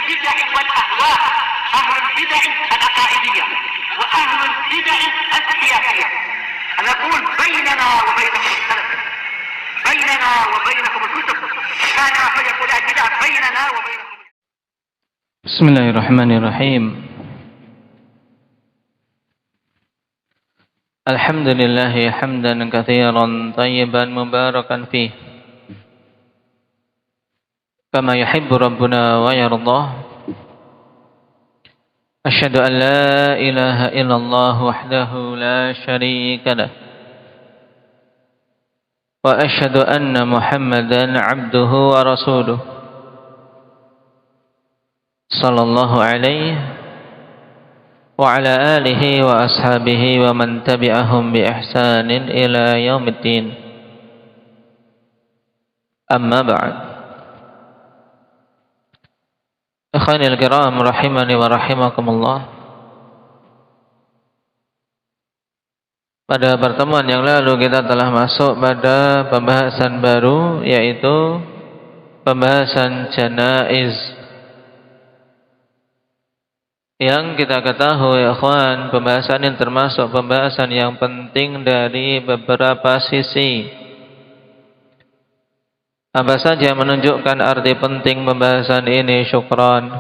البدع والأهواء، أهل البدع العقائدية وأهل البدع السياسية. أنا أقول بيننا وبينكم السلف، بيننا وبينكم الكتب، كان فيقول البدع بيننا وبينكم. بسم الله الرحمن الرحيم. الحمد لله حمدا كثيرا طيبا مباركا فيه كما يحب ربنا ويرضاه. أشهد أن لا إله إلا الله وحده لا شريك له، وأشهد أن محمدا عبده ورسوله صلى الله عليه وعلى آله وأصحابه ومن تبعهم بإحسان إلى يوم الدين. أما بعد، ikhwani al-kiram rahimani wa rahimakumullah. Pada pertemuan yang lalu kita telah masuk pada pembahasan baru, yaitu pembahasan janaiz. Yang kita ketahui ikhwan, pembahasan ini termasuk pembahasan yang penting dari beberapa sisi. Apa saja menunjukkan arti penting pembahasan ini? Syukran.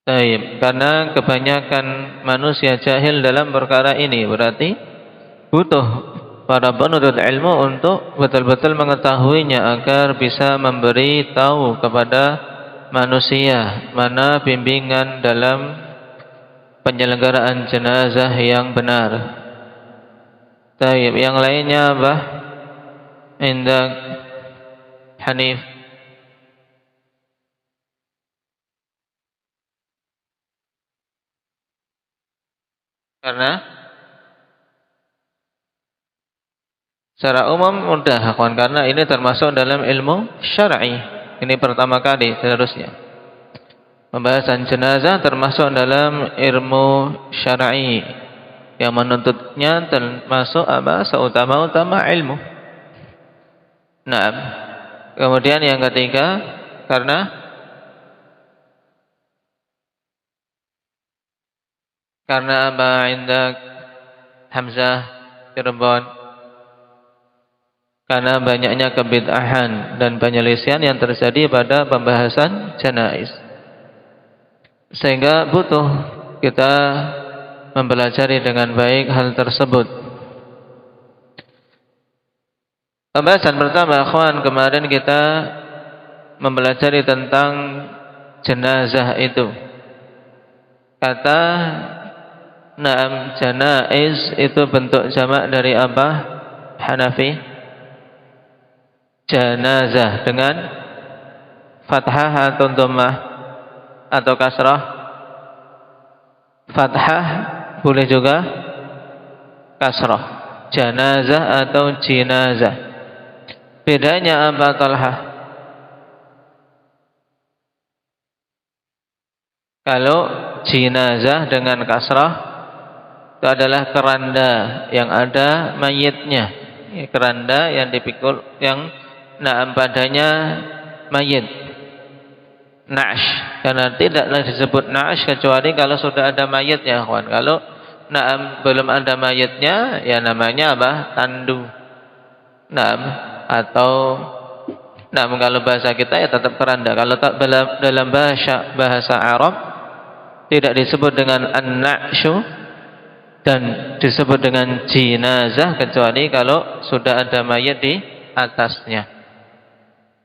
Baik, karena kebanyakan manusia jahil dalam perkara ini, berarti butuh para penuntut ilmu untuk betul-betul mengetahuinya agar bisa memberi tahu kepada manusia mana bimbingan dalam penyelenggaraan jenazah yang benar. Baik, yang lainnya apa? Indah Hanif. Karena secara umum mudah, kawan, karena ini termasuk dalam ilmu syar'i. Ini pertama kali seharusnya. Pembahasan jenazah termasuk dalam ilmu syar'i yang menuntutnya termasuk apa? Seutama-utama ilmu. Nah, kemudian yang ketiga, karena apa? Indak Hamzah Cirebon. Karena banyaknya kebid'ahan dan penyelisihan yang terjadi pada pembahasan janaiz, sehingga butuh kita mempelajari dengan baik hal tersebut. Pembahasan pertama, akhwan, kemarin kita mempelajari tentang jenazah itu. Kata na'am janaiz itu bentuk jamak dari apa? Hanafi. Janazah dengan fathah atau dhammah atau kasrah? Fathah boleh juga kasrah. Janazah atau jinazah. Bedanya apa, Talha? Kalau jinazah dengan kasrah itu adalah keranda yang ada mayitnya. Keranda yang dipikul, yang padanya mayit. Na'sh, karena tidaklah disebut na'sh kecuali kalau sudah ada mayitnya, kawan. Kalau belum ada mayitnya, ya namanya apa? Tandu. Atau kalau bahasa kita ya tetap keranda. Kalau tak dalam bahasa Arab tidak disebut dengan an-na'shu dan disebut dengan jinazah kecuali kalau sudah ada mayit di atasnya.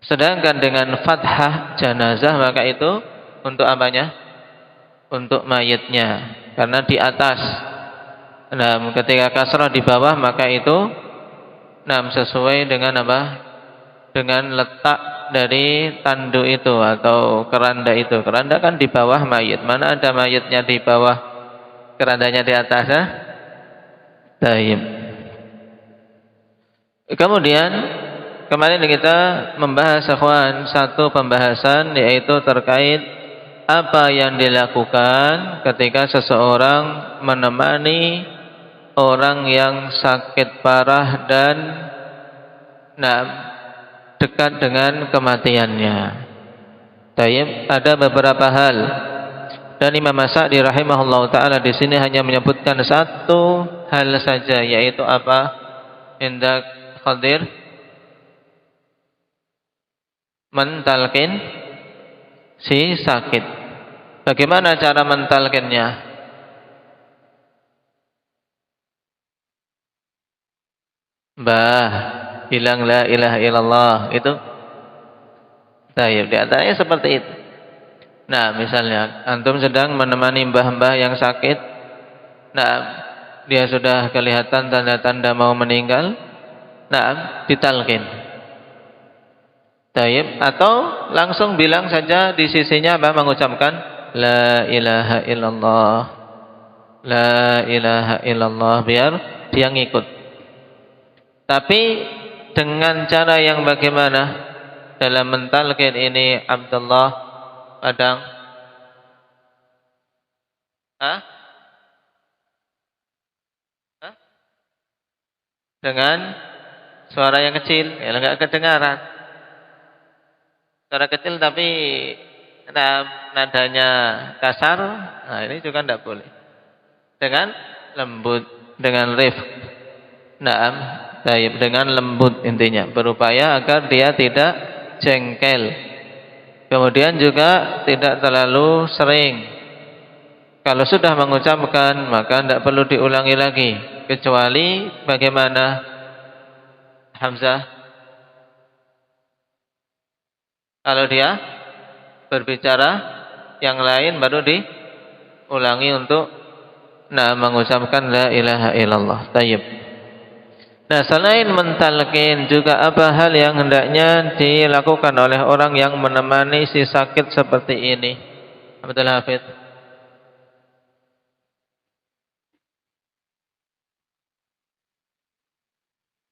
Sedangkan dengan fathah janazah, maka itu untuk apanya? Untuk mayitnya, karena di atas. Nah, ketika kasrah di bawah, maka itu sesuai dengan apa? Dengan letak dari tandu itu atau keranda itu. Keranda kan di bawah mayit. Mana ada mayitnya di bawah, kerandanya di atas, ya? Baik. Kemudian kemarin kita membahas, akhwan, satu pembahasan, yaitu terkait apa yang dilakukan ketika seseorang menemani orang yang sakit parah dan dekat dengan kematiannya. Tayyib, ada beberapa hal dan Imam As-Sa'di rahimahullah taala di sini hanya menyebutkan satu hal saja, yaitu apa? Indak Khadir mentalkin si sakit. Bagaimana cara mentalkinnya? Bah, bilang la ilaha illallah, itu tayyib. Di antaranya seperti itu. Nah, misalnya antum sedang menemani mbah-mbah yang sakit. Nah, dia sudah kelihatan tanda-tanda mau meninggal. Nah, ditalkin. Tayyib. Atau langsung bilang saja di sisinya apa? Mengucapkan la ilaha illallah. La ilaha illallah, biar dia ngikut. Tapi dengan cara yang bagaimana? Dalam mentalkin ini Abdullah Padang. Hah? Hah? Dengan suara yang kecil, ya enggak kedengaran. Suara kecil tapi nadanya kasar, nah ini juga enggak boleh. Dengan lembut, dengan rifq. Naam, tayyib, dengan lembut intinya, berupaya agar dia tidak jengkel. Kemudian juga tidak terlalu sering. Kalau sudah mengucapkan maka tidak perlu diulangi lagi, kecuali bagaimana Hamzah? Kalau dia berbicara yang lain baru diulangi untuk mengucapkan la ilaha illallah. Tayyib. Nah, selain mentalkin, juga apa hal yang hendaknya dilakukan oleh orang yang menemani si sakit seperti ini? Abdul Hafid.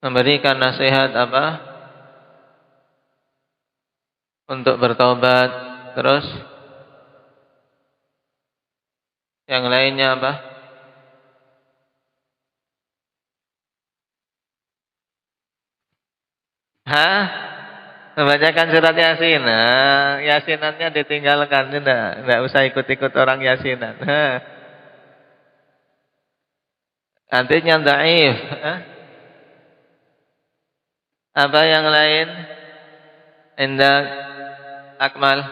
Memberikan nasihat apa? Untuk bertaubat. Terus yang lainnya apa? Membacakan surat Yasin. Nah, Yasinannya ditinggalkan, tidak usah ikut-ikut orang Yasinan. Artinya dhaif. Apa yang lain? Indah Akmal.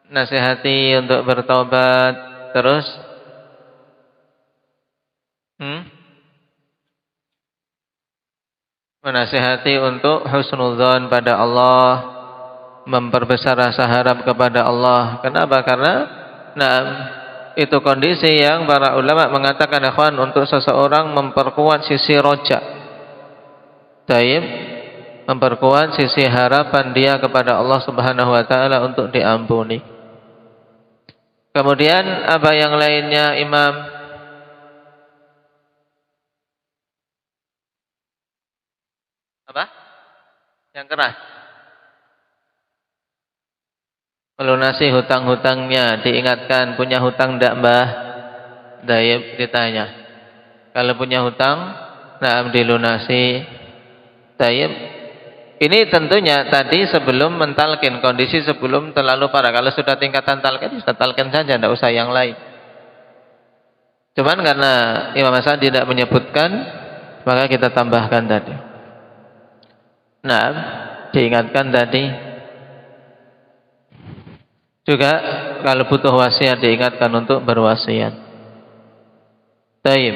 Nasihati untuk bertobat. Terus menasihati untuk husnudzon pada Allah, memperbesar rasa harap kepada Allah. Kenapa? Karena itu kondisi yang para ulama mengatakan, ikhwan, untuk seseorang memperkuat sisi roja. Taib, memperkuat sisi harapan dia kepada Allah Subhanahu wa taala untuk diampuni. Kemudian apa yang lainnya, Imam? Apa? Yang keras. Melunasi hutang-hutangnya, diingatkan, punya hutang ndak, Mbah? Dayib ditanya. Kalau punya hutang, dilunasi. Dayib. Ini tentunya tadi sebelum mentalkin, kondisi sebelum terlalu parah. Kalau sudah tingkatan talkin, sudah talkin saja, ndak usah yang lain. Cuman karena Imam Hasan tidak menyebutkan, maka kita tambahkan tadi. Diingatkan tadi. Juga kalau butuh wasiat, diingatkan untuk berwasiat. Taib.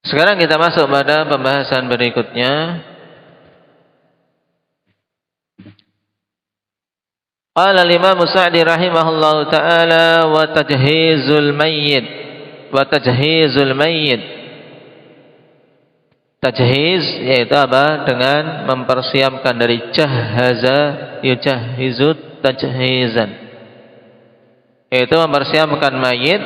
Sekarang kita masuk pada pembahasan berikutnya. Qala al-Imam Sa'di rahimahullahu ta'ala wa tajhizul mayyit. Tajhiz yaitu apa? Dengan mempersiapkan, dari jahaza yujahizu tajhizan. Yaitu mempersiapkan mayit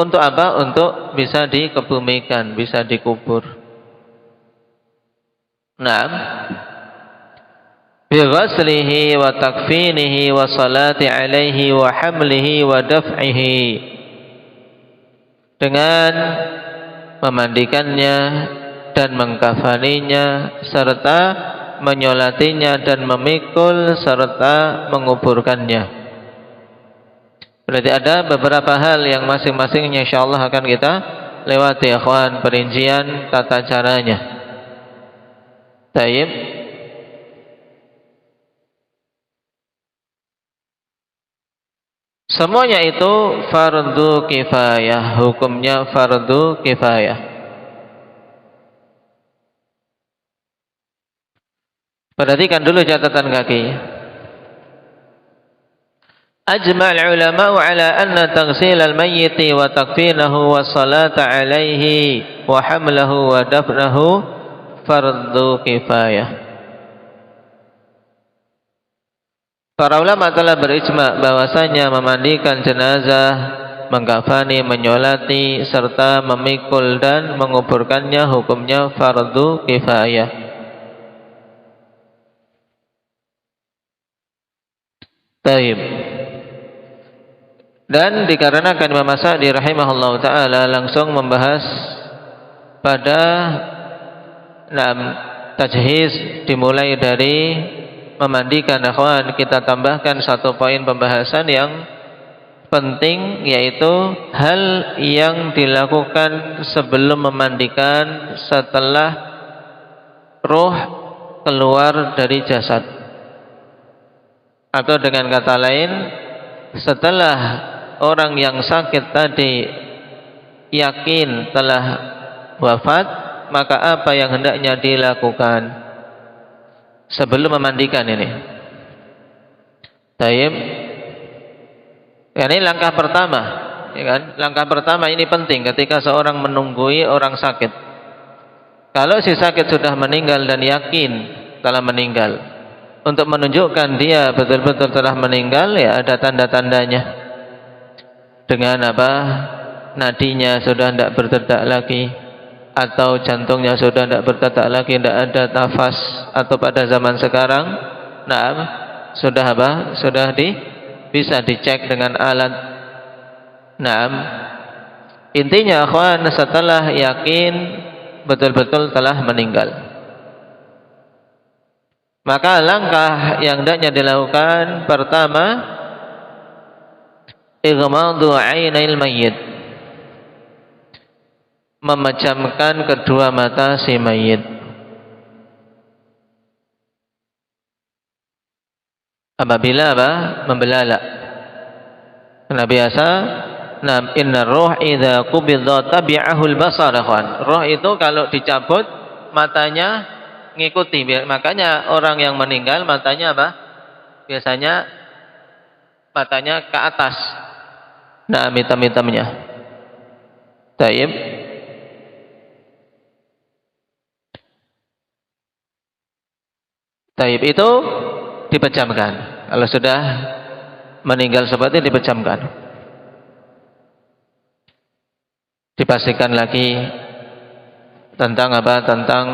untuk apa? Untuk bisa dikebumikan, bisa dikubur. bighaslihi wa takfinihi wa salati alaihi wa hamlihi wa daf'ihi, dengan memandikannya dan mengkafaninya serta menyolatinya dan memikul serta menguburkannya. Berarti ada beberapa hal yang masing-masingnya insyaallah akan kita lewati ya ikhwan, perincian tata caranya. Taib. Semuanya itu fardu kifayah, hukumnya fardu kifayah. Perhatikan dulu catatan kaki. Ajma' al-ulama ala anna taghsil al-mayyit wa takfinahu wa salata alayhi wa hamlahu wa dafnahu fardu kifayah. Para ulama telah berijma' bahwasanya memandikan jenazah, mengkafani, menyolati serta memikul dan menguburkannya hukumnya fardu kifayah. Taib. Dan dikarenakan Imam As-Sa'di rahimahullah ta'ala langsung membahas pada tajhiz dimulai dari memandikan akhwan, kita tambahkan satu poin pembahasan yang penting, yaitu hal yang dilakukan sebelum memandikan setelah ruh keluar dari jasad, atau dengan kata lain setelah orang yang sakit tadi yakin telah wafat, maka apa yang hendaknya dilakukan sebelum memandikan ini? Taib. Ini langkah pertama, ya kan? Langkah pertama ini penting ketika seorang menunggui orang sakit. Kalau si sakit sudah meninggal dan yakin telah meninggal, untuk menunjukkan dia betul-betul telah meninggal, ya ada tanda-tandanya. Dengan apa? Nadinya sudah tidak berdetak lagi, atau jantungnya sudah tidak berdetak lagi, tidak ada nafas, atau pada zaman sekarang, sudah apa? Sudah bisa dicek dengan alat. Intinya akhwan, setelah yakin betul-betul telah meninggal, maka langkah yang hendaknya dilakukan pertama, ighmadu 'ainil mayyit, memejamkan kedua mata si mayit. Apabila apa? Membelalak. Karena biasa, inna ruh idza qubidha tabi'ahul basar. Roh itu kalau dicabut matanya ngikuti. Makanya orang yang meninggal matanya apa? Biasanya matanya ke atas. Hitam-hitamnya. Taib. Taib itu dipejamkan. Kalau sudah meninggal seperti dipejamkan. Dipastikan lagi tentang apa? Tentang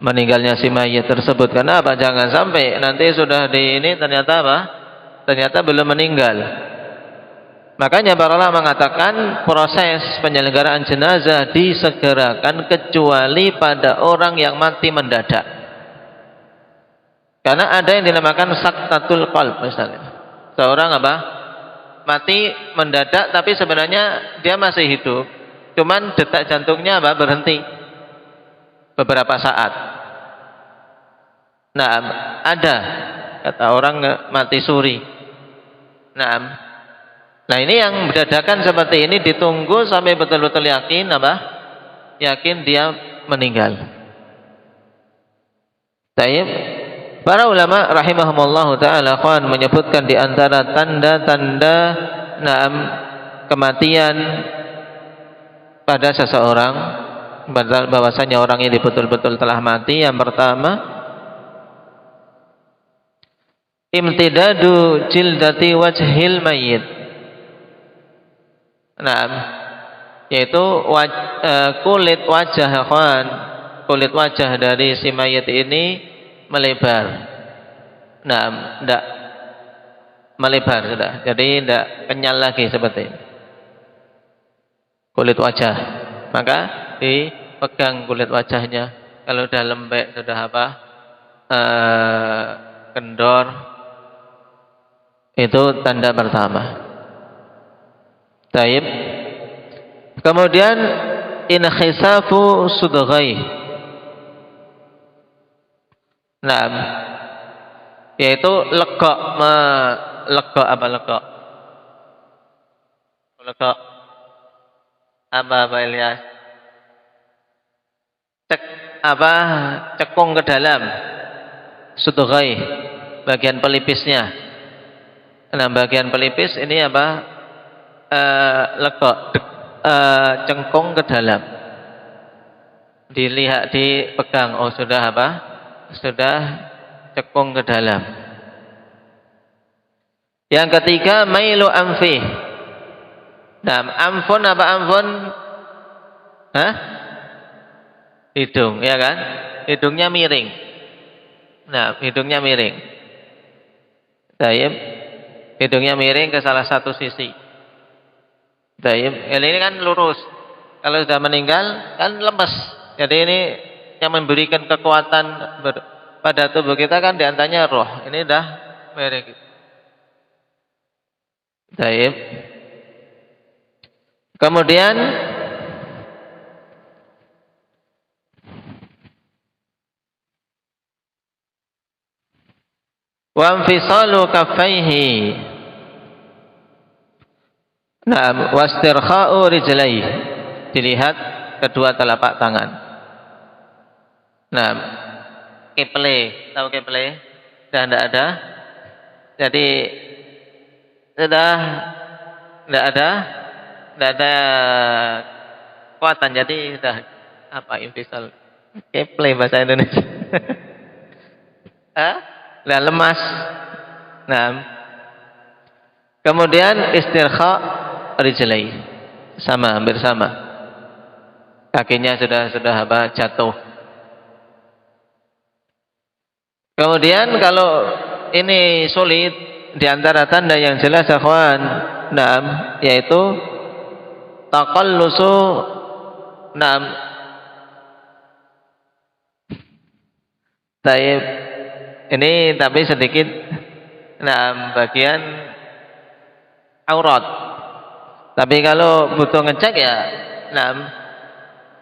meninggalnya si mayit tersebut. Karena apa? Jangan sampai nanti sudah di ini ternyata apa? Ternyata belum meninggal. Makanya para ulama mengatakan proses penyelenggaraan jenazah disegerakan kecuali pada orang yang mati mendadak. Karena ada yang dinamakan saktatul qalb misalnya. Seorang apa? Mati mendadak tapi sebenarnya dia masih hidup. Cuman detak jantungnya apa? Berhenti beberapa saat. Ada kata orang mati suri. Nah ini yang dadakan seperti ini ditunggu sampai betul-betul yakin apa? Yakin dia meninggal. Taib. Para ulama rahimahumullah ta'ala menyebutkan di antara tanda-tanda kematian pada seseorang, bahwasanya orang ini betul-betul telah mati. Yang pertama, imtidadu jildati wajhil mayyit. Yaitu kulit wajah dari si mayit ini melebar. Nah, tidak melebar sudah. Jadi tidak kenyal lagi seperti ini. Kulit wajah. Maka dipegang kulit wajahnya. Kalau sudah lembek, sudah apa? Kendor. Itu tanda pertama. Taib. Kemudian inkhisafu sudghai. Nah, yaitu legok legok apa legok? Legok apa Ilyas? Cekung ke dalam sudghai, bagian pelipisnya. Nah, bagian pelipis ini apa? Legok, cengkung ke dalam. Dilihat, dipegang. Oh, sudah apa? Sudah cekung ke dalam. Yang ketiga, mailu anfi. Nah, amfun apa amfun? Hah? Hidung, ya kan? Hidungnya miring. Nah, hidungnya miring. Taib. Hidungnya miring ke salah satu sisi. Taib. Ini kan lurus. Kalau sudah meninggal kan lemes. Jadi ini yang memberikan kekuatan pada tubuh kita kan diantaranya roh. Ini dah miring. Taib. Kemudian wa anfisalu kaffaihi. Nah, wastirkha'u rijlaihi. Dilihat kedua telapak tangan. Nah, keple, tahu keple? Sudah tidak ada. Jadi sudah tidak ada kekuatan. Jadi sudah apa infisal? Keple bahasa Indonesia. Sudah lemas. Nah, kemudian istirkha rijlai, sama, hampir sama. Kakinya sudah apa? Jatuh. Kemudian kalau ini sulit, di antara tanda yang jelas akhwan, nah, yaitu taqallusu, nah, taib. Ini tapi sedikit, nah, bagian aurat. Tapi kalau butuh ngecek ya, nah,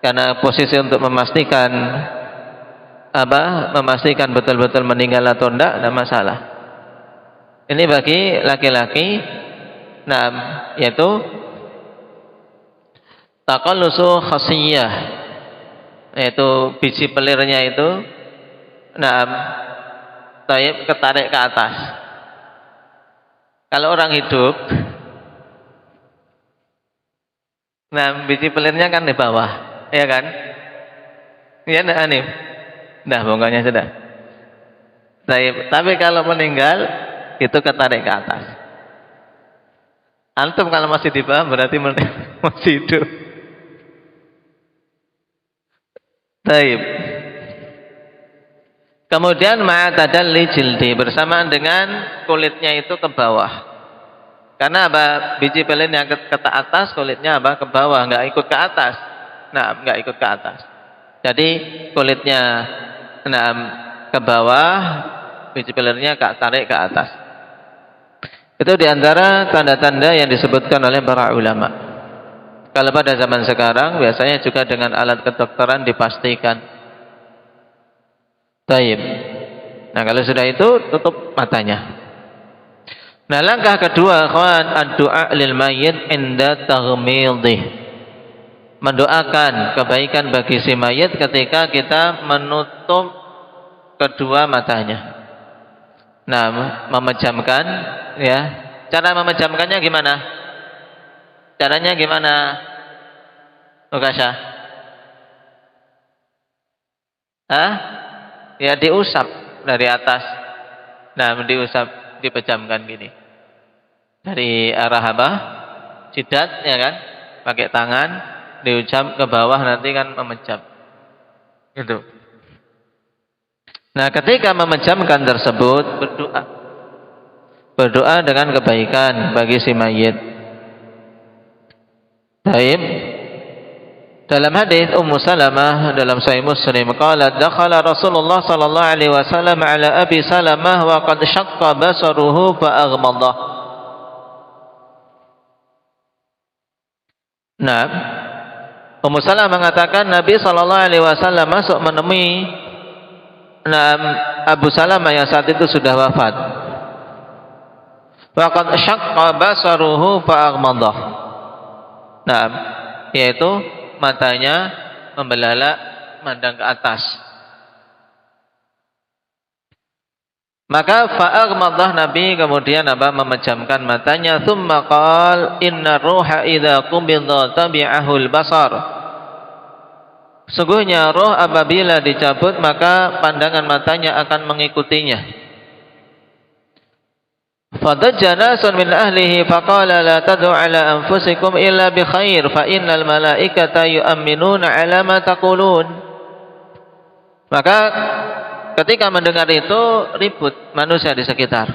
karena posisi untuk memastikan memastikan betul-betul meninggal atau tidak, ada masalah. Ini bagi laki-laki, nah, yaitu taqallusu khasiyah, yaitu biji pelirnya itu, nah, taib, ketarik ke atas. Kalau orang hidup, nah, biji pelirnya kan di bawah, ya kan? Ya, enggak Anim? Nah, pokoknya sudah. Tapi kalau meninggal itu ketarik ke atas. Antum kalau masih di bawah berarti masih hidup. Taib. Kemudian ma'tadalli jildi, bersamaan dengan kulitnya itu ke bawah. Karena apa? Biji pelirnya ke atas, kulitnya apa? Ke bawah, enggak ikut ke atas. Nah, enggak ikut ke atas. Jadi kulitnya, nah, ke bawah, biji pelirnya tarik ke atas. Itu diantara tanda-tanda yang disebutkan oleh para ulama. Kalau pada zaman sekarang biasanya juga dengan alat kedokteran dipastikan. Taib. Nah, kalau sudah itu tutup matanya. Nah, langkah kedua, kawan, ad-du'a lil mayyit inda taghmidih. Mendoakan kebaikan bagi si mayit ketika kita menutup kedua matanya. Nah, memejamkan, ya. Cara memejamkannya gimana? Caranya gimana? Ukasha? Ya, diusap dari atas. Nah, diusap, dipejamkan gini. Dari arah apa? Jidat, ya kan? Pakai tangan, diusap ke bawah, nanti kan memejam. Gitu. Nah, ketika memejamkan tersebut, berdoa dengan kebaikan bagi si mayit. Baik. Dalam hadis Ummu Salamah dalam Sahih Muslim, qalat dakhala Rasulullah sallallahu alaihi wasallam ala Abi Salamah wa qad shaqqa basaruhu fa aghmadah. Nah, Ummu Salamah mengatakan Nabi sallallahu alaihi wasallam masuk menemui Abu Salamah yang saat itu sudah wafat. Wa qad shaqqa basaruhu fa aghmadah. Nah, yaitu matanya membelalak mandang ke atas. Maka fa'aghmadah, Nabi kemudian memejamkan matanya. Tsumma qala inna ruha idza qubida tabi'ahu al-basar. Sungguhnya roh apabila dicabut maka pandangan matanya akan mengikutinya. Fadajja nasun min ahlihi faqala la tad'u ala anfusikum illa bi khair fa innal malaikata yu'minuna ala ma taqulun. Maka ketika mendengar itu ribut manusia di sekitar.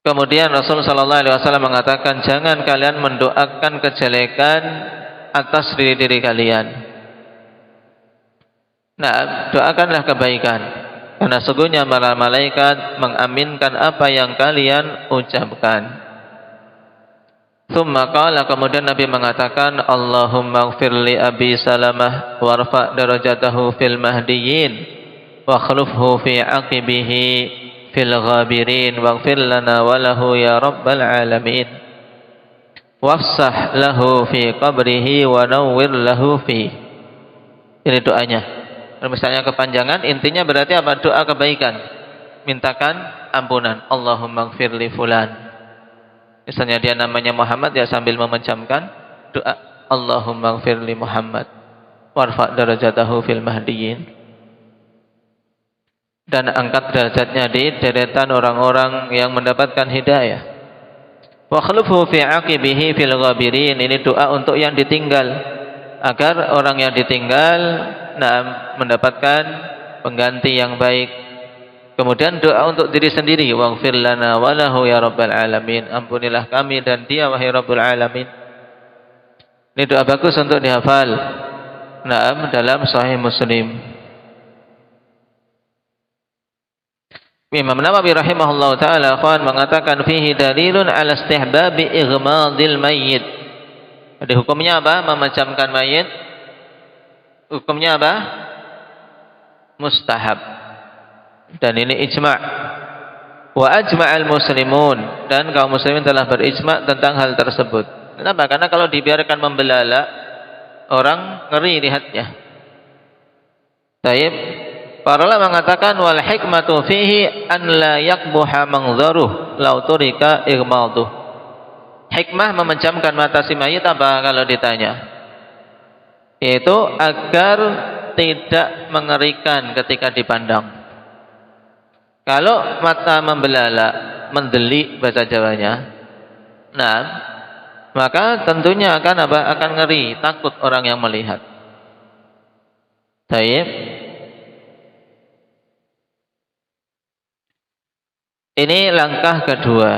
Kemudian Rasul sallallahu alaihi wasallam mengatakan, jangan kalian mendoakan kejelekan atas diri kalian. Nah, doakanlah kebaikan. Karena sungguhnya para malaikat mengaminkan apa yang kalian ucapkan. Tsumma qala, kemudian Nabi mengatakan, Allahumma ighfir li Abi Salamah warfa' darajatahu fil mahdiyyin wa khlufhu fi aqibihi fil ghabirin waghfir lana wa lahu ya rabbal alamin. Wafsah lahu fi qabrihi wa nawwir lahu fi. Ini doanya. Kalau misalnya kepanjangan, intinya berarti apa? Doa kebaikan. Mintakan ampunan. Allahumma ighfir li fulan. Misalnya dia namanya Muhammad, ya sambil memejamkan doa Allahumma ighfir li Muhammad warfa' darajatahu fil mahdiyyin. Dan angkat derajatnya di deretan orang-orang yang mendapatkan hidayah. Wa khlufhu fi aqibihi fil ghabirin. Ini doa untuk yang ditinggal, agar orang yang ditinggal mendapatkan pengganti yang baik. Kemudian doa untuk diri sendiri, waghfir lana wa lahu ya rabbal alamin. Ampunilah kami dan dia wahai rabbul alamin. Ini doa bagus untuk dihafal. Dalam Sahih Muslim. Imam Nawawi rahimahullah taala mengatakan fihi dalilun ala istihbabi ighmadil mayyit. Ada hukumnya apa? Memejamkan mayit. Hukumnya apa? Mustahab. Dan ini ijma'. Wa ajma'al muslimun, dan kaum muslimin telah berijma' tentang hal tersebut. Kenapa? Karena kalau dibiarkan membelalak, orang ngeri lihatnya. Taib. Para ulama mengatakan wal hikmatu fihi an la yakbuha manzaruh law turika ighmaduh. Hikmah memejamkan mata si mayit apa kalau ditanya? Yaitu agar tidak mengerikan ketika dipandang. Kalau mata membelalak, mendelik bahasa Jawanya, maka tentunya akan apa? Akan ngeri, takut orang yang melihat. Baik. Ini langkah kedua.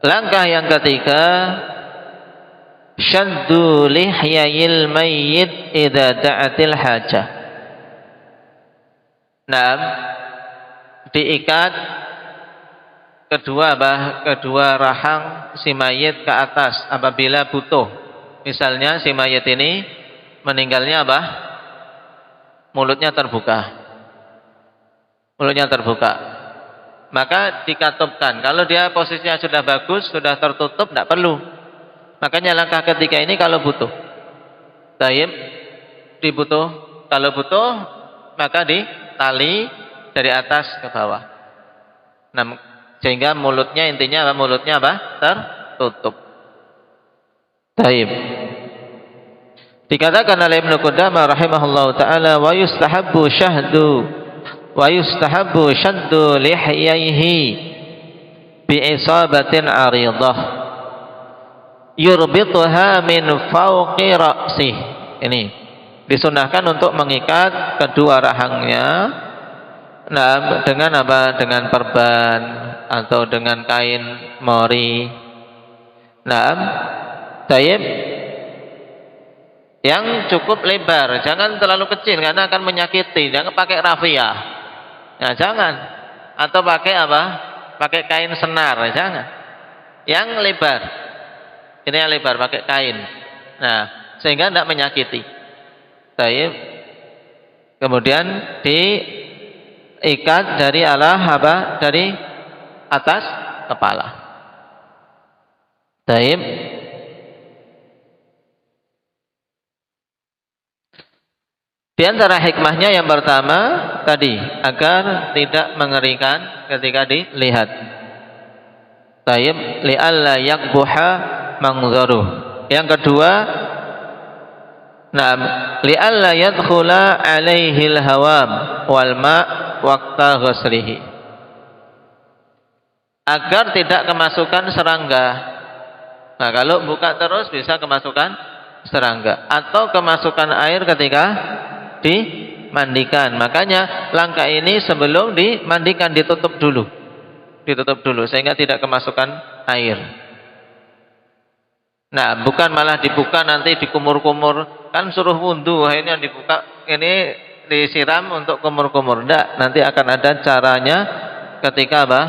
Langkah yang ketiga, syaddu lihyayil mayyit idza da'atil hajah. Diikat kedua rahang si mayit ke atas apabila butuh. Misalnya si mayit ini meninggalnya apa? Mulutnya terbuka. Maka dikatupkan. Kalau dia posisinya sudah bagus, sudah tertutup, tidak perlu. Makanya langkah ketiga ini kalau butuh. Taib, kalau butuh, maka ditali dari atas ke bawah. Sehingga mulutnya, intinya mulutnya apa? Tertutup. Taib. Dikatakan oleh Ibnu Qudamah rahimahullahu taala, wa yustahabbu shaddu lihyaihi bi isabatin 'aridah yurbituha min fawqi ra'sih. Ini Disunahkan untuk mengikat kedua rahangnya, nah, dengan apa? Dengan perban atau dengan kain mori. Nah, taib yang cukup lebar, jangan terlalu kecil karena akan menyakiti. Jangan pakai rafia, nah jangan. Atau pakai apa? Pakai kain senar, jangan. Yang lebar, ini yang lebar pakai kain. Nah, sehingga tidak menyakiti. Taib. Kemudian diikat dari apa? Dari atas kepala. Taib. Di antara hikmahnya yang pertama tadi, agar tidak mengerikan ketika dilihat. Taib, li'alla yakbuha mangzaruh. Yang kedua, na'am, li'alla yadkhula 'alaihi al-hawam wal ma' waqta ghuslihi. Agar tidak kemasukan serangga. Nah, kalau buka terus bisa kemasukan serangga atau kemasukan air ketika dimandikan. Makanya langkah ini sebelum dimandikan ditutup dulu sehingga tidak kemasukan air. Nah, bukan malah dibuka nanti dikumur-kumur, kan suruh wudu, akhirnya dibuka, ini disiram untuk kumur-kumur. Enggak, nanti akan ada caranya ketika apa?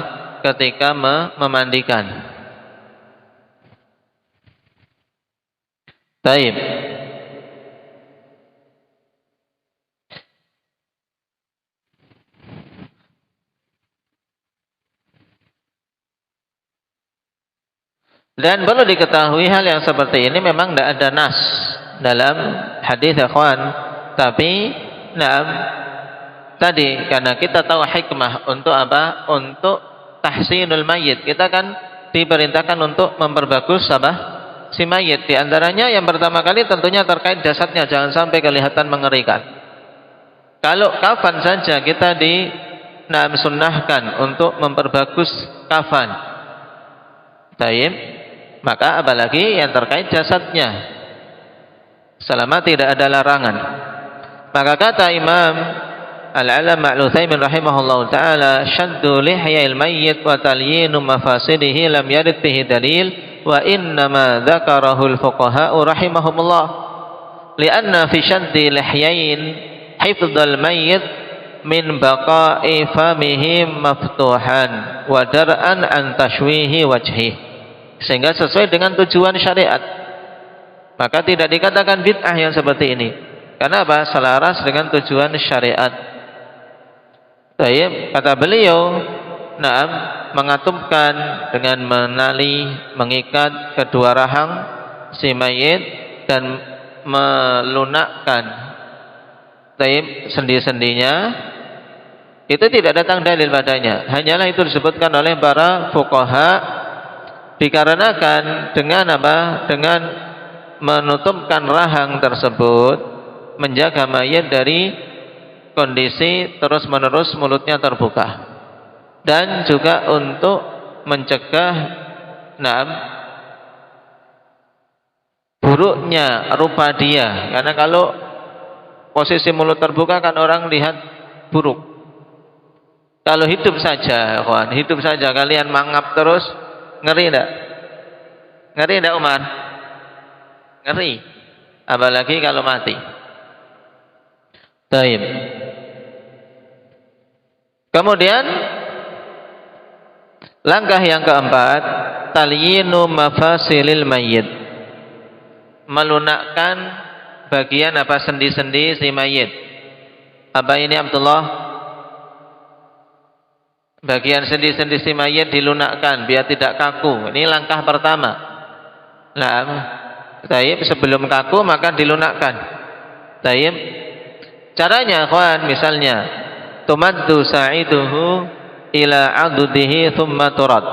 Ketika memandikan. Baik. Dan perlu diketahui hal yang seperti ini memang tidak ada nas dalam hadis ikhwan, tapi tadi karena kita tahu hikmah untuk apa? Untuk tahsinul mayyit. Kita kan diperintahkan untuk memperbagus apa? Si mayit. Di antaranya yang pertama kali tentunya terkait jasadnya, jangan sampai kelihatan mengerikan. Kalau kafan saja kita sunnahkan untuk memperbagus kafan. Baik. Maka apalagi yang terkait jasadnya, selama tidak ada larangan. Maka kata Imam Al-Alama Al-Utsaimin rahimahullahu taala, syaddu lihya'il mayyit wa talyinu mafasidihi lam yarid fihi dalil wa innama dzakarahu al-fuqaha'u rahimahumullah li'anna fi syaddi lihyain hifdzal mayyit min baqa'i famihi maftuhan wa dar'an an tashwihi wajhihi, sehingga sesuai dengan tujuan syariat. Maka tidak dikatakan bid'ah yang seperti ini. Karena apa? Selaras dengan tujuan syariat. Baik, kata beliau, na'am, mengatupkan dengan menali, mengikat kedua rahang si mayit dan melunakkan sendi-sendinya, itu tidak datang dalil padanya. Hanyalah itu disebutkan oleh para fuqaha. Dikarenakan dengan apa? Dengan menutupkan rahang tersebut, menjaga mayit dari kondisi terus-menerus mulutnya terbuka, dan juga untuk mencegah buruknya rupa dia. Karena kalau posisi mulut terbuka kan orang lihat buruk. Kalau hidup saja, kawan, hidup saja kalian mangap terus, ngeri enggak? Ngeri enggak, Umar? Ngeri. Apalagi kalau mati. Baik. Kemudian langkah yang keempat, talyinu mafasilil mayyit. Melunakkan bagian apa? Sendi-sendi si mayit. Apa ini, Abdullah? Bagian sendi-sendi si mayit dilunakkan biar tidak kaku. Ini langkah pertama. Nah, taib, sebelum kaku maka dilunakkan. Taib. Caranya, kawan, misalnya tumaddu sa'iduhu ila 'adudihi thumma turad.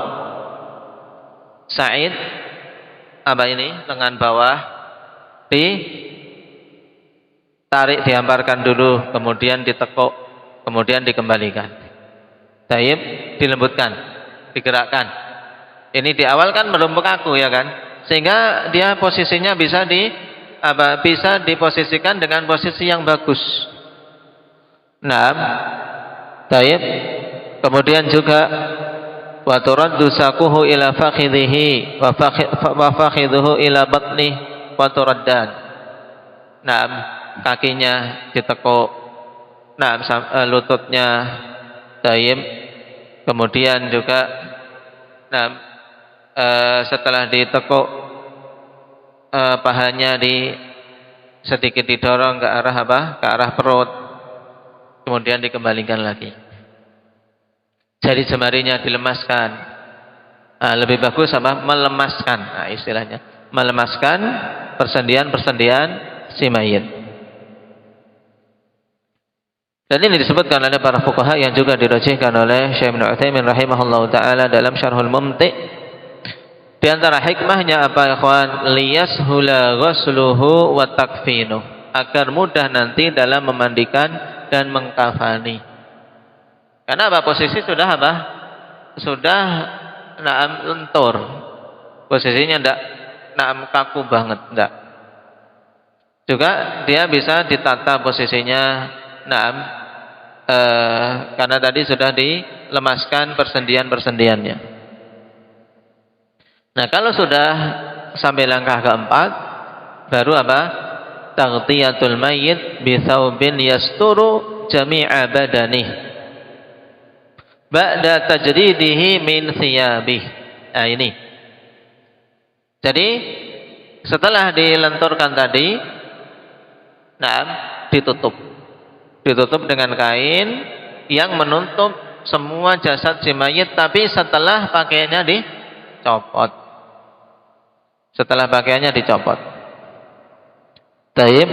Sa'id apa ini? Lengan bawah ditarik, dihamparkan dulu, kemudian ditekuk, kemudian dikembalikan. Taib, dilembutkan, digerakkan. Ini di awal kan belum kaku, ya kan? Sehingga dia posisinya bisa bisa diposisikan dengan posisi yang bagus. Naam. Taib. Kemudian juga wa turaddu saquhu ila fakhidhihi wa fakhidhuhu ila batni wa turaddan. Naam, kakinya ditekuk. Naam, lututnya. Taib. Kemudian juga naam, setelah ditekuk pahanya sedikit didorong ke arah apa? Ke arah perut. Kemudian dikembalikan lagi. Jari jemarinya dilemaskan. Lebih bagus apa? Melemaskan. Istilahnya melemaskan persendian-persendian si mayit. Dan ini disebutkan oleh para fuqaha yang juga dirajihkan oleh Syekh Ibnu Utsaimin rahimahullahu taala dalam Syarhul Mumti'. Di antara hikmahnya apa ya kawan? Liyashula ghusluhu wa takfinuh, agar mudah nanti dalam memandikan dan mengkafani. Karena apa? Posisi sudah apa? Sudah naam lentur. Posisinya ndak naam kaku banget, ndak. Juga dia bisa ditata posisinya naam karena tadi sudah dilemaskan persendian-persendiannya. Nah, kalau sudah sampai langkah keempat, baru apa? Taghtiyatul mayyit bi thawbin yasturu jami'a badanih ba'da tajridihi min thiyabih. Nah, ini. Jadi, setelah dilenturkan tadi, ditutup. Ditutup dengan kain yang menutup semua jasad si mayit, tapi setelah pakaiannya dicopot. Setelah pakaiannya dicopot. Taib.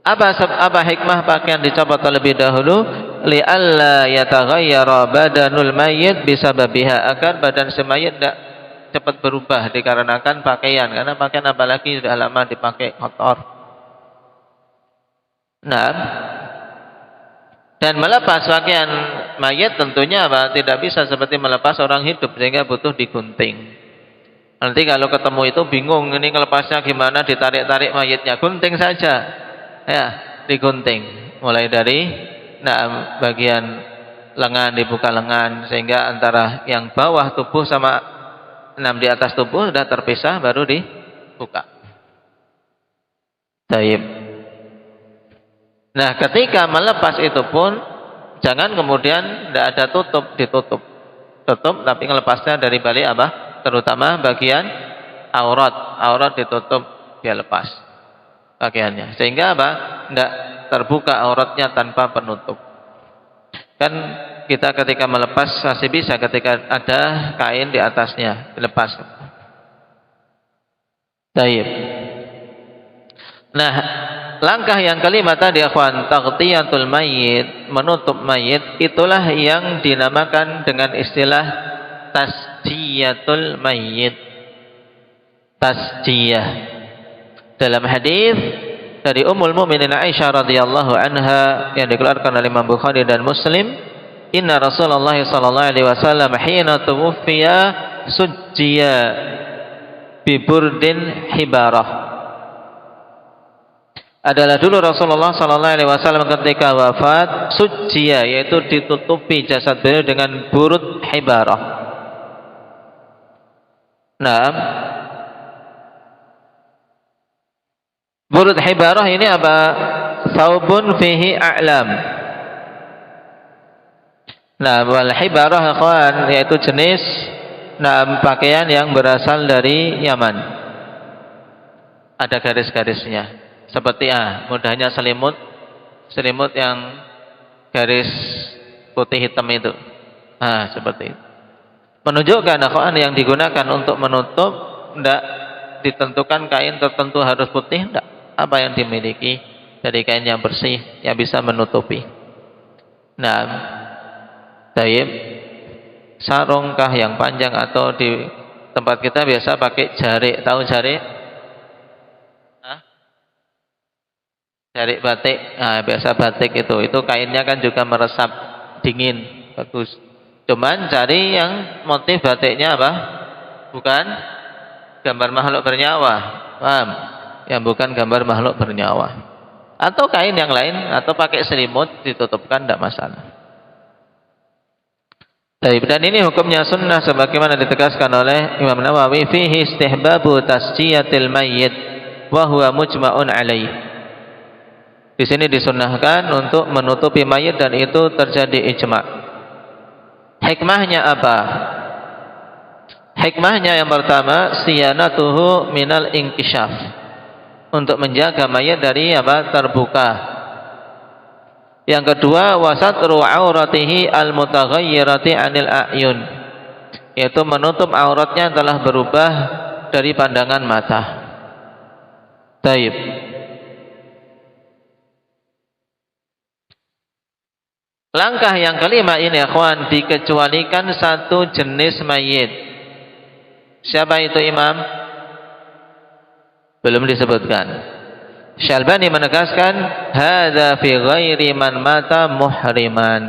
Apa hikmah pakaian dicopot terlebih dahulu? Li'alla yataghayyara badanul mayyit bisababiha, agar badan si mayit tidak cepat berubah dikarenakan pakaian. Karena pakaian apalagi sudah lama dipakai kotor. Nah, dan melepas pakaian mayit tentunya apa? Tidak bisa seperti melepas orang hidup, sehingga butuh digunting. Nanti kalau ketemu itu bingung, ini ngelepasnya gimana, ditarik-tarik mayitnya, gunting saja. Ya, digunting. Mulai dari bagian lengan, dibuka lengan, sehingga antara yang bawah tubuh sama di atas tubuh sudah terpisah, baru dibuka. Taib. Nah, ketika melepas itu pun jangan kemudian tidak ada ditutup. Tutup tapi melepasnya dari balik apa? Terutama bagian aurat ditutup, dia lepas pakaiannya, sehingga apa? Tidak terbuka auratnya tanpa penutup. Kan kita ketika melepas masih bisa ketika ada kain di atasnya dilepas. Taib. Nah, langkah yang kelima tadi akhwan, taghtiyatul mayyit, menutup mayit, itulah yang dinamakan dengan istilah tasjiyatul mayyit. Tasjiyah. Dalam hadis dari Ummul Mukminin Aisyah radhiyallahu anha yang dikeluarkan oleh Imam Bukhari dan Muslim, inna Rasulullah sallallahu alaihi wasallam hina tuwfiya sujjiya bi burdin hibarah. Adalah dulu Rasulullah sallallahu alaihi wasallam ketika wafat sujjiya, yaitu ditutupi jasad beliau dengan burud hibarah. Nah, burud hibarah ini apa? Thawbun fihi a'lam. Nah, wal hibarah ikhwan yaitu jenis pakaian yang berasal dari Yaman. Ada garis-garisnya. Seperti mudahnya selimut yang garis putih hitam itu. Seperti itu. Menunjukkan akhwan yang digunakan untuk menutup tidak ditentukan kain tertentu harus putih, tidak. Apa yang dimiliki dari kain yang bersih yang bisa menutupi. Nah, taib, sarungkah yang panjang atau di tempat kita biasa pakai jarik. Tahu jarik? Jarik batik. Biasa batik itu kainnya kan juga meresap dingin, bagus. Cuman cari yang motif batiknya apa? Bukan gambar makhluk bernyawa. paham? Yang bukan gambar makhluk bernyawa. Atau kain yang lain, atau pakai selimut ditutupkan, tidak masalah. Dan ini hukumnya sunnah sebagaimana ditegaskan oleh Imam Nawawi, fihi istihbabu tasjiyatil mayyit wa huwa mujma'un alaih. Di sini disunnahkan untuk menutupi mayit dan itu terjadi ijma'. Hikmahnya apa? Hikmahnya yang pertama, siyanatuhu minal inkishaf, untuk menjaga mayit dari apa? Terbuka. Yang kedua, wasatru auratihi al-mutaghayyirati 'anil a'yun, yaitu menutup auratnya telah berubah dari pandangan mata. Taib. Langkah yang kelima ini, akhwan, dikecualikan satu jenis mayit. Siapa itu, Imam? Belum disebutkan. Syalbani menegaskan, hadza fi ghairi man mata muhriman.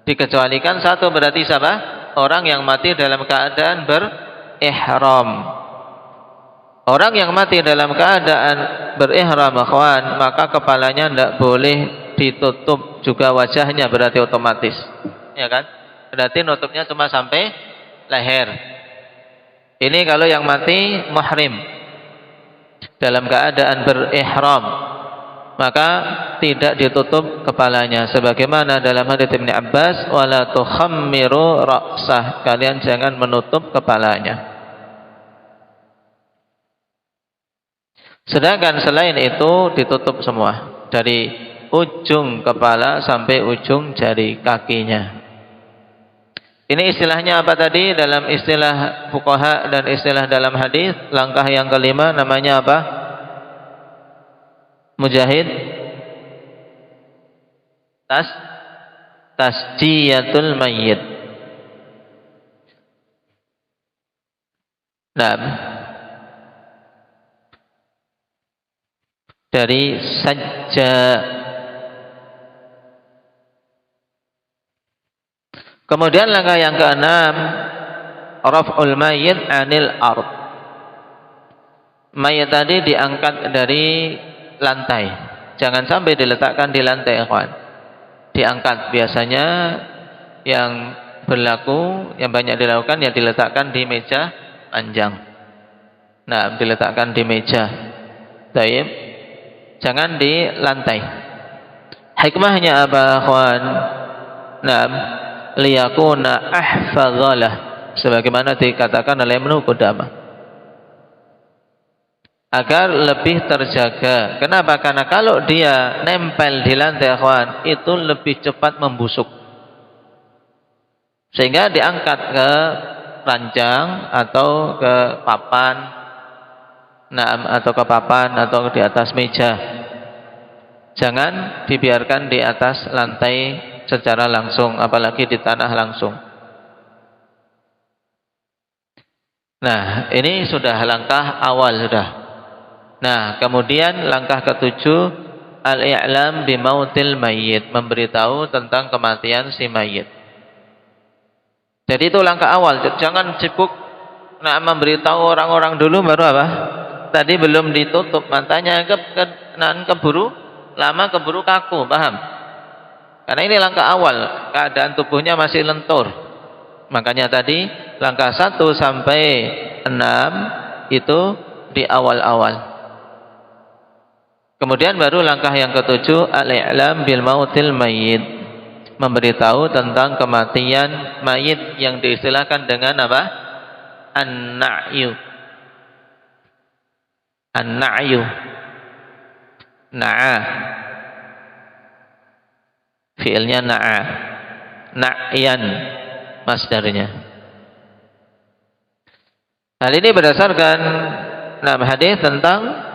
Dikecualikan satu, berarti siapa? Orang yang mati dalam keadaan berihram. Orang yang mati dalam keadaan berihram, akhwan, maka kepalanya tidak boleh ditutup, juga wajahnya, berarti otomatis, ya kan? Berarti nutupnya cuma sampai leher. Ini kalau yang mati muhrim dalam keadaan berihram, maka tidak ditutup kepalanya, sebagaimana dalam hadits Ibnu Abbas, wala tukhammiru ra'sah, kalian jangan menutup kepalanya. Sedangkan selain itu ditutup semua, dari ujung kepala sampai ujung jari kakinya. Ini istilahnya apa tadi dalam istilah fuqaha dan istilah dalam hadis? Langkah yang kelima namanya apa? Mujahid? Tasjiyatul mayyit. Nah, dari sajja. Kemudian langkah yang keenam, raf'ul mayyit 'anil ard. Mayit tadi diangkat dari lantai. Jangan sampai diletakkan di lantai, ikhwan. Diangkat, biasanya yang berlaku, yang banyak dilakukan, ya diletakkan di meja panjang. Nah, diletakkan di meja. Baik. Jangan di lantai. Hikmahnya apa, ikhwan? Nah, liyakuna ahfadzalah, sebagaimana dikatakan oleh Ibnu Qudamah, agar lebih terjaga. Kenapa? Karena kalau dia nempel di lantai, akhwan, itu lebih cepat membusuk, sehingga diangkat ke ranjang atau ke papan, atau di atas meja. Jangan dibiarkan di atas lantai secara langsung, apalagi di tanah langsung. Nah, ini sudah langkah awal sudah. Nah, kemudian langkah ketujuh, al-i'lam bimautil mayyit, memberitahu tentang kematian si mayit. Jadi itu langkah awal. Jangan sibuk memberitahu orang-orang dulu baru apa? Tadi belum ditutup matanya, keburu lama, keburu kaku, paham? Karena ini langkah awal, keadaan tubuhnya masih lentur. Makanya tadi langkah 1 sampai 6 itu di awal-awal. Kemudian baru langkah yang ketujuh, al-i'lam bil mautil mayyit, memberitahu tentang kematian mayit, yang diistilahkan dengan apa? An-na'yu. An-na'yu. Na'ah. Fi'ilnya na'a, na'yan masdarnya. Hal ini berdasarkan hadis tentang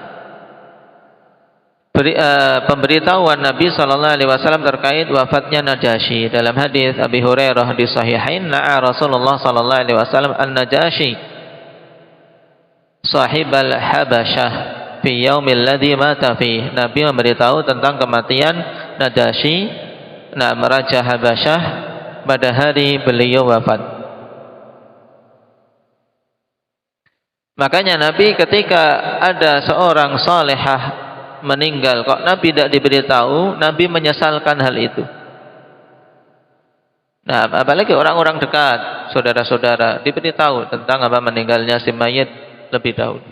pemberitahuan Nabi SAW terkait wafatnya Najasyi. Dalam hadis Abi Hurairah di Sahihain, na'a Rasulullah SAW an-Najasyi sahibal Habasyah fi yaumil ladzi mata fi. Nabi memberitahu tentang kematian Najasyi, Raja Habasyah, pada hari beliau wafat. Makanya Nabi ketika ada seorang salihah meninggal, kok Nabi tidak diberitahu, Nabi menyesalkan hal itu. Nah, apalagi orang-orang dekat, saudara-saudara, diberitahu tentang apa meninggalnya si mayit lebih dahulu.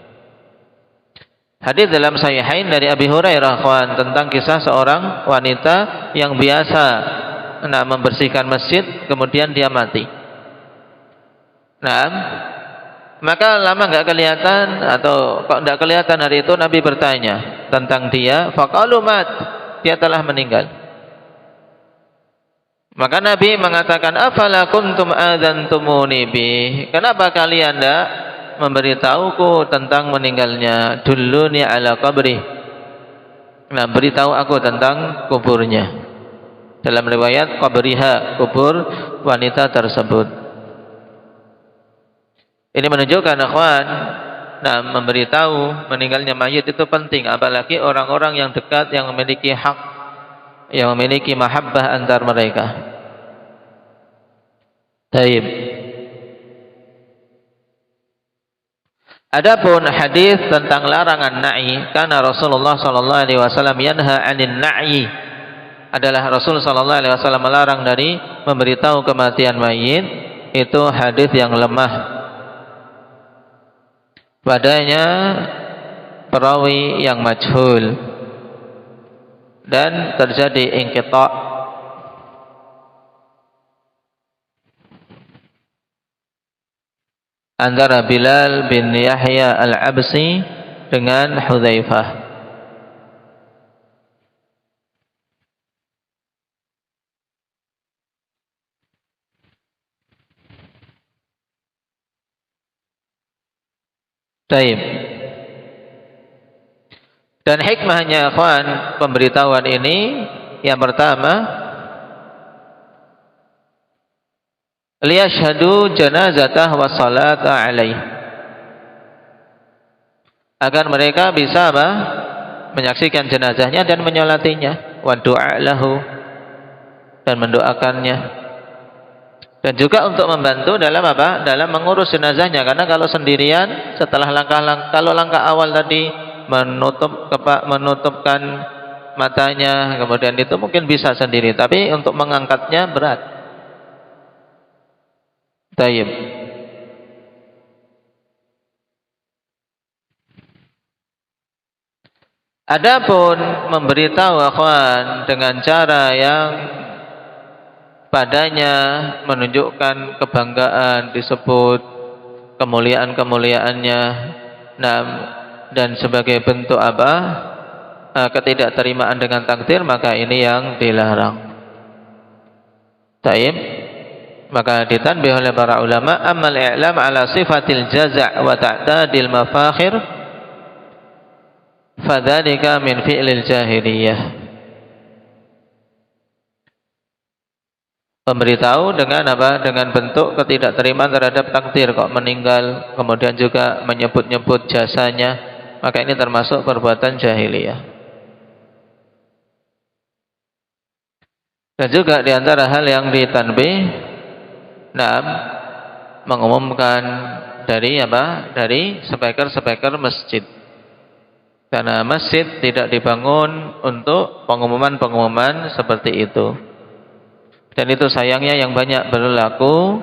Hadis dalam Sahihain dari Abi Hurairah tentang kisah seorang wanita yang biasa membersihkan masjid, kemudian dia mati. Nah, maka lama nggak kelihatan, atau kok nggak kelihatan hari itu, Nabi bertanya tentang dia, faqalu mat, dia telah meninggal. Maka Nabi mengatakan, afala kuntum adzantumuni bi, kenapa kalian tidak memberitahuku tentang meninggalnya? Dulluni ala qabri, nah beritahu aku tentang kuburnya. Dalam riwayat qabriha, kubur wanita tersebut. Ini menunjukkan akhwan, nah memberitahu meninggalnya mayit itu penting, apalagi orang-orang yang dekat, yang memiliki hak, yang memiliki mahabbah antar mereka. Taib. Adapun hadis tentang larangan na'i, karena Rasulullah sallallahu alaihi wasallam yanha 'anil na'i, adalah Rasul sallallahu alaihi wasallam melarang dari memberitahu kematian mayit, itu hadis yang lemah. Padanya perawi yang majhul dan terjadi inqita' antara Bilal bin Yahya al-Absi dengan Hudzaifah. Taib. Dan hikmahnya akhwan pemberitahuan ini, yang pertama, liyashhadu janazatah wa salata alaih, agar mereka bisa apa? Menyaksikan jenazahnya dan menyolatinya, wa du'a lahu, dan mendoakannya. Dan juga untuk membantu dalam apa? Dalam mengurus jenazahnya. Karena kalau sendirian, setelah kalau langkah awal tadi menutupkan matanya, kemudian itu mungkin bisa sendiri, tapi untuk mengangkatnya berat. Taib. Adapun memberitahu akhwan dengan cara yang padanya menunjukkan kebanggaan, disebut kemuliaan-kemuliaannya, dan sebagai bentuk apa? Ketidakterimaan dengan takdir, maka ini yang dilarang. Taib. Maka ditanbih oleh para ulama, amal i'lam ala sifatil jaza' wa ta'dadil mafakhir, fadzalika min fi'lil jahiliyah. Memberitahu dengan apa? Dengan bentuk ketidakterimaan terhadap takdir, kok meninggal, kemudian juga menyebut-nyebut jasanya, maka ini termasuk perbuatan jahiliyah. Dan juga diantara hal yang ditanbih, mengumumkan dari apa? Dari speaker-speaker masjid. Karena masjid tidak dibangun untuk pengumuman-pengumuman seperti itu. Dan itu sayangnya yang banyak berlaku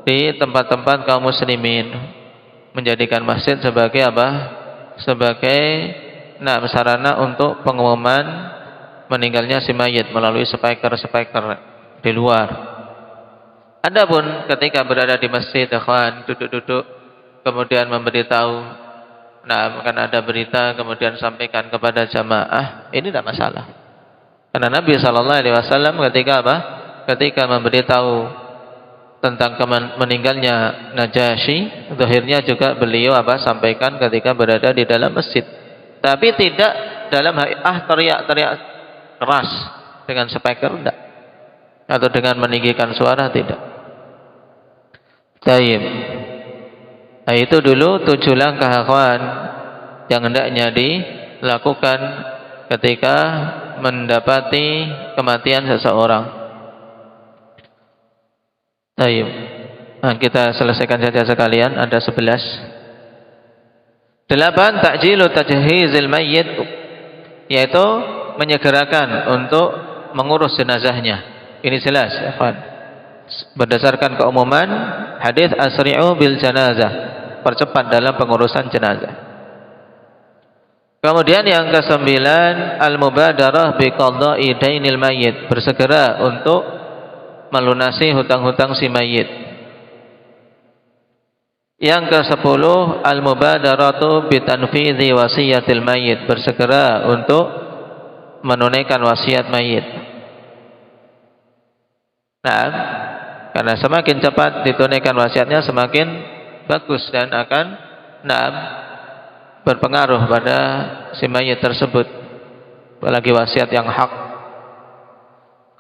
di tempat-tempat kaum muslimin, menjadikan masjid sebagai apa? Sebagai sarana untuk pengumuman meninggalnya si mayit melalui speaker-speaker di luar. Adapun ketika berada di masjid, akhwan, duduk-duduk, kemudian memberitahu, akan ada berita, kemudian sampaikan kepada jamaah, ini tidak masalah. Karena Nabi SAW ketika apa? Ketika memberitahu tentang meninggalnya Najasyi, zahirnya juga beliau apa? Sampaikan ketika berada di dalam masjid. Tapi tidak dalam teriak-teriak keras dengan speaker, tidak. Atau dengan meninggikan suara, tidak. Taib. Nah, itu dulu 7 langkah akhwan yang hendaknya dilakukan ketika mendapati kematian seseorang. Taib. Nah, kita selesaikan saja sekalian, ada 11. 8. Ta'jilu tajhizil mayyit, yaitu menyegerakan untuk mengurus jenazahnya. Ini jelas, ya kawan. Berdasarkan keumuman hadis asri'u bil janazah, percepat dalam pengurusan jenazah. Kemudian yang ke-9, al-mubadarah bi qada'i dainil mayyit, bersegera untuk melunasi hutang-hutang si mayit. Yang ke-10, al-mubadaratu bi tanfidhi wasiyatil mayyit, bersegera untuk menunaikan wasiat mayit. Nah, karena semakin cepat ditunaikan wasiatnya semakin bagus dan akan berpengaruh pada si mayit tersebut, apalagi wasiat yang hak.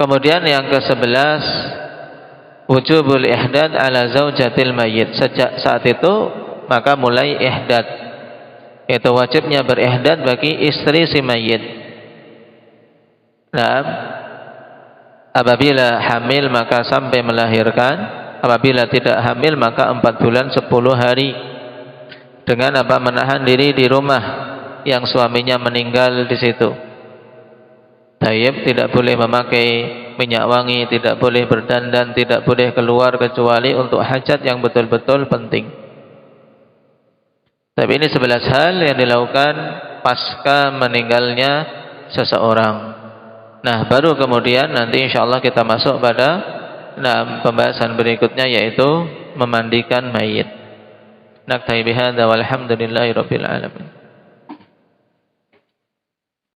Kemudian yang ke-11, wujubul ihdad ala zaujatil mayyit, sejak saat itu maka mulai ihdad, itu wajibnya berihdad bagi istri si mayit. Nah, apabila hamil maka sampai melahirkan, apabila tidak hamil maka 4 bulan 10 hari dengan menahan diri di rumah yang suaminya meninggal di situ. Tayyib, tidak boleh memakai minyak wangi, tidak boleh berdandan, tidak boleh keluar kecuali untuk hajat yang betul-betul penting. Tapi ini 11 hal yang dilakukan pasca meninggalnya seseorang. Nah, baru kemudian nanti insyaallah kita masuk pada pembahasan berikutnya, yaitu memandikan mayit. Naktahi bihadza walhamdulillahi rabbil alamin.